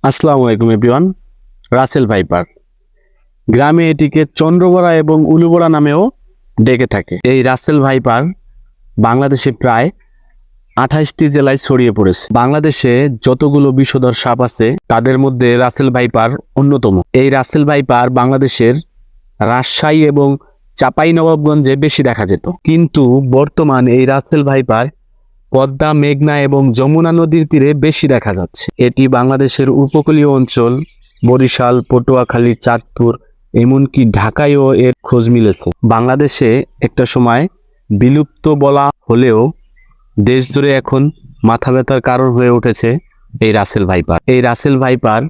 আসসালামু আলাইকুম everyone. Russell viper গ্রামে এটিকে চন্দ্রবড়া এবং উলুবড়া নামেও ডেকে থাকে। এই রাসেল ভাইপার বাংলাদেশে প্রায় 28টি জেলায় ছড়িয়ে পড়েছে। বাংলাদেশে যতগুলো বিষধর সাপ আছে তাদের মধ্যে রাসেল ভাইপার অন্যতম। এই রাসেল ভাইপার বাংলাদেশের রাজশাহী এবং চাঁপাইনবাবগঞ্জে বেশি দেখা যেত, কিন্তু বর্তমান এই রাসেল ভাইপার পদ্মা, মেঘনা এবং যমুনা নদীর তীরে বেশি দেখা যাচ্ছে। এটি বাংলাদেশের উপকূলীয় অঞ্চল বরিশাল, পটুয়াখালী, চাঁদপুর এমনকি ঢাকায়ও এর খোঁজ মিলেছে। বাংলাদেশে একটা সময় বিলুপ্ত বলা হলেও দেশ জুড়ে এখন মাথা ব্যথার কারণ হয়ে উঠেছে এই রাসেল ভাইপার। এই রাসেল ভাইপার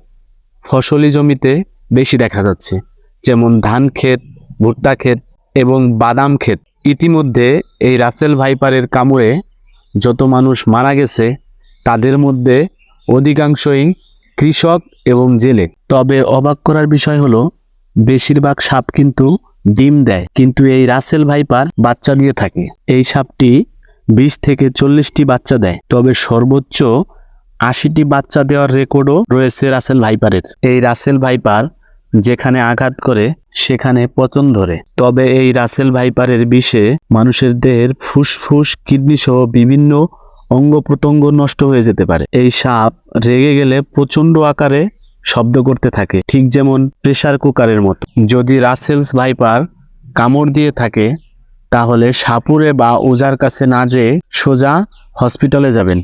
ফসলি জমিতে বেশি দেখা যাচ্ছে, যেমন ধান ক্ষেত, ভুট্টা ক্ষেত এবং বাদাম ক্ষেত। ইতিমধ্যে এই রাসেল ভাইপারের কামড়ে যত মানুষ মারা গেছে তাদের মধ্যে অধিকাংশই কৃষক এবং জেলে। তবে অবাক করার বিষয় হলো বেশিরভাগ সাপ কিন্তু ডিম দেয়, কিন্তু এই রাসেল ভাইপার বাচ্চা দিয়ে থাকে। এই সাপটি 20 থেকে 40টি বাচ্চা দেয়, তবে সর্বোচ্চ 80টি বাচ্চা দেওয়ার রেকর্ডও রয়েছে রাসেল ভাইপারের। এই রাসেল ভাইপার যেখানে আঘাত করে সেখানে পতন ধরে। তবে এই রাসেল ভাইপারের বিষে মানুষের দেহের ফুসফুস, কিডনি সহ বিভিন্ন অঙ্গ প্রত্যঙ্গ নষ্ট হয়ে যেতে পারে। এই সাপ রেগে গেলে প্রচন্ড আকারে শব্দ করতে থাকে, ঠিক যেমন প্রেসার কুকারের মতো। যদি রাসেলস ভাইপার কামড় দিয়ে থাকে তাহলে সাপুরে বা ওজার কাছে না যেয়ে সোজা হসপিটালে যাবেন।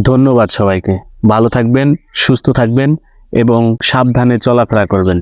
ধন্যবাদ সবাইকে। ভালো থাকবেন, সুস্থ থাকবেন এবং সাবধানে চলাফেরা করবেন।